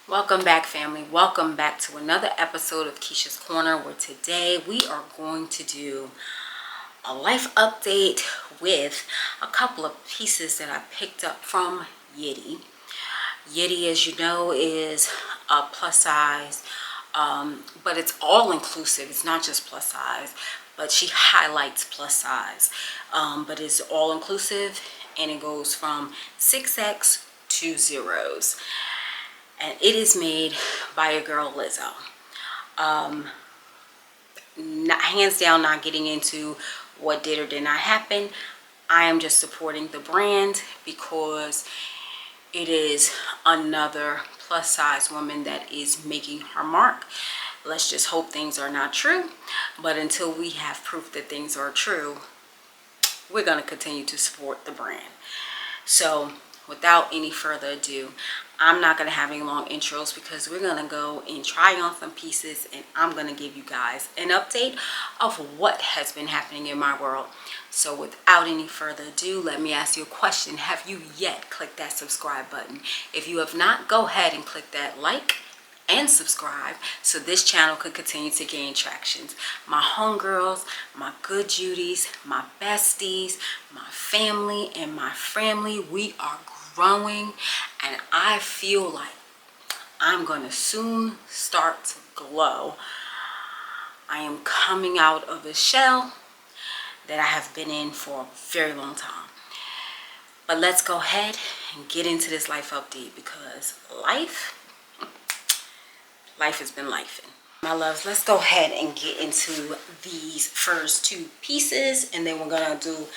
Welcome back, family. Welcome back to another episode of Keisha's Corner, where today we are going to do a life update with a couple of pieces that I picked up from Yitty. Yitty, as you know, is a plus size, but it's all inclusive. It's not just plus size, but she highlights plus size. But it's all inclusive, and it goes from 6X to zeros. And it is made by a girl, Lizzo. Hands down, not getting into what did or did not happen. I am just supporting the brand because it is another plus size woman that is making her mark. Let's just hope things are not true. But until we have proof that things are true, we're going to continue to support the brand. So without any further ado, I'm not going to have any long intros because we're going to go and try on some pieces, and I'm going to give you guys an update of what has been happening in my world. So without any further ado, let me ask you a question. Have you yet clicked that subscribe button? If you have not, go ahead and click that like and subscribe so this channel could continue to gain tractions. My homegirls, my good Judies, my besties, my family, and my family, we are growing, and I feel like I'm going to soon start to glow. I am coming out of a shell that I have been in for a very long time. But let's go ahead and get into this life update because life has been lifing. My loves, let's go ahead and get into these first two pieces, and then we're gonna do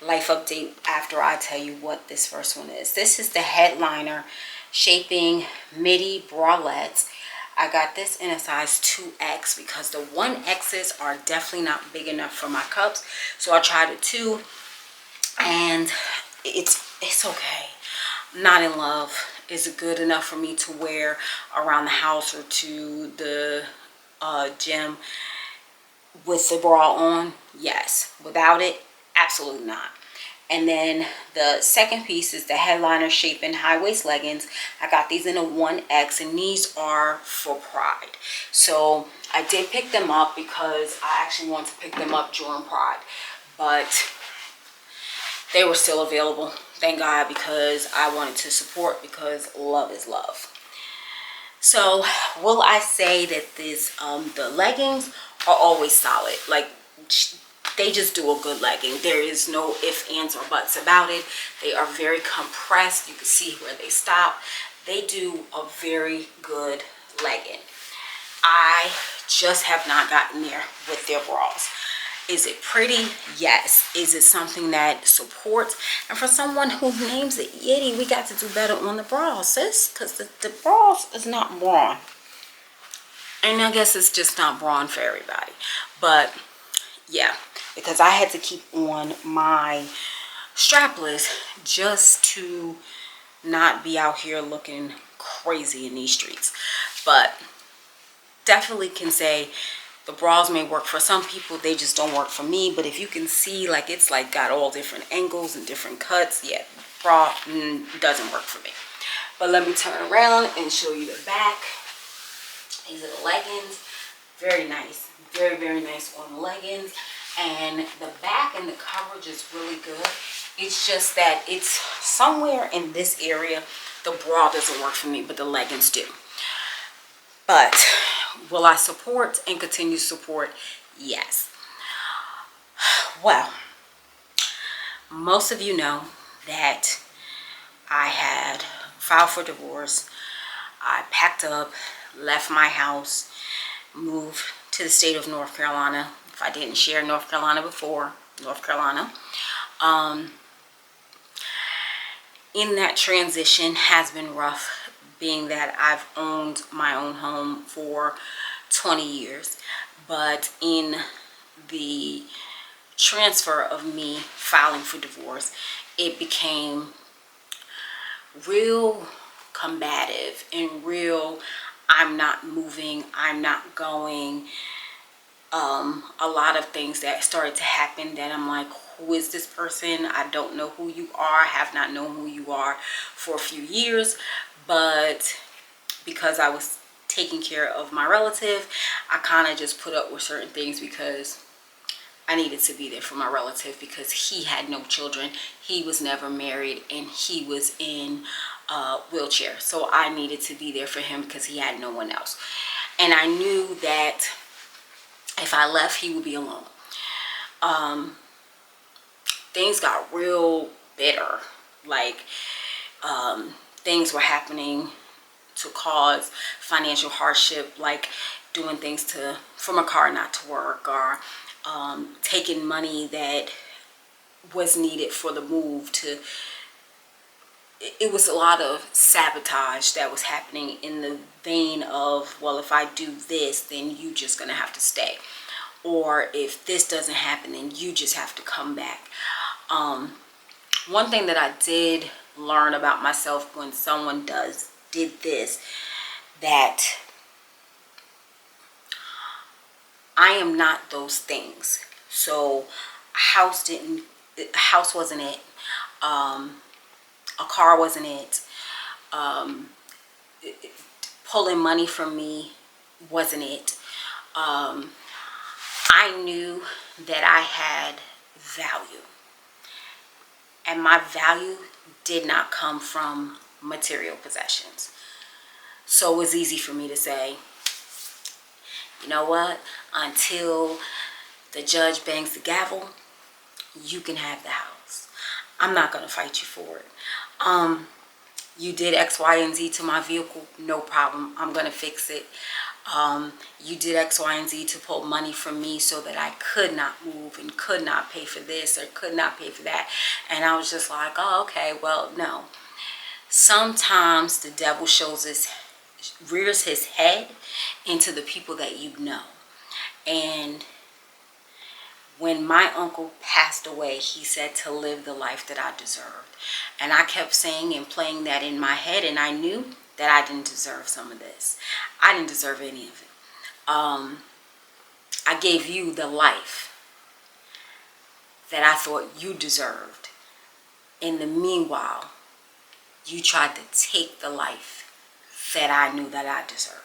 life update after I tell you what this first one is. This is the headliner shaping Midi bralette. I got this in a size 2X because the 1X's are definitely not big enough for my cups, so I tried a 2, and it's okay. I'm not in love. Is it good enough for me to wear around the house or to the gym with the bra on? Yes. Without it, absolutely not. And then the second piece is the headliner shaping high waist leggings. I got these in a 1X, and these are for Pride. So I did pick them up because I actually wanted to pick them up during Pride, but they were still available. Thank God, because I wanted to support, because love is love. So will I say that the leggings are always solid? Like, they just do a good legging. There is no ifs, ands, or buts about it. They are very compressed. You can see where they stop. They do a very good legging. I just have not gotten there with their bras. Is it pretty? Yes. Is it something that supports? And for someone who names it Yitty, we got to do better on the bras, sis, because the bras is not brawn. And I guess it's just not brawn for everybody. But yeah, because I had to keep on my strapless just to not be out here looking crazy in these streets. But definitely can say the bras may work for some people, they just don't work for me. But if you can see, like, it's like got all different angles and different cuts, yeah, bra doesn't work for me. But let me turn around and show you the back. These are the leggings. Very nice. Very, very nice on the leggings. And the back and the coverage is really good. It's just that it's somewhere in this area the bra doesn't work for me, but the leggings do. But will I support and continue to support? Yes. Well, most of you know that I had filed for divorce. I packed up, left my house, moved to the state of North Carolina. If I didn't share North Carolina before, North Carolina. In that transition has been rough, being that I've owned my own home for 20 years. But in the transfer of me filing for divorce, it became real combative and real, I'm not moving, I'm not going. A lot of things that started to happen that I'm like, who is this person? I don't know who you are. I have not known who you are for a few years, but because I was taking care of my relative, I kind of just put up with certain things because I needed to be there for my relative, because he had no children, he was never married, and he was in a wheelchair. So I needed to be there for him because he had no one else. And I knew that if I left, he would be alone. Things got real bitter. Like, things were happening to cause financial hardship, like doing things to for my car not to work, or taking money that was needed for the move to. It was a lot of sabotage that was happening in the vein of, well, if I do this, then you just gonna have to stay, or if this doesn't happen, then you just have to come back. One thing that I did learn about myself when someone did this, that I am not those things. So a house wasn't it, a car wasn't it, pulling money from me wasn't it. I knew that I had value, and my value did not come from material possessions. So it was easy for me to say, you know what, until the judge bangs the gavel, you can have the house. I'm not going to fight you for it. You did X, Y, and Z to my vehicle, no problem. I'm going to fix it. You did X, Y, and Z to pull money from me so that I could not move and could not pay for this or could not pay for that. And I was just like, oh, okay, well, no. Sometimes the devil rears his head into the people that you know. And when my uncle passed away, he said to live the life that I deserved. And I kept saying and playing that in my head, and I knew that I didn't deserve some of this. I didn't deserve any of it. I gave you the life that I thought you deserved. In the meanwhile, you tried to take the life that I knew that I deserved.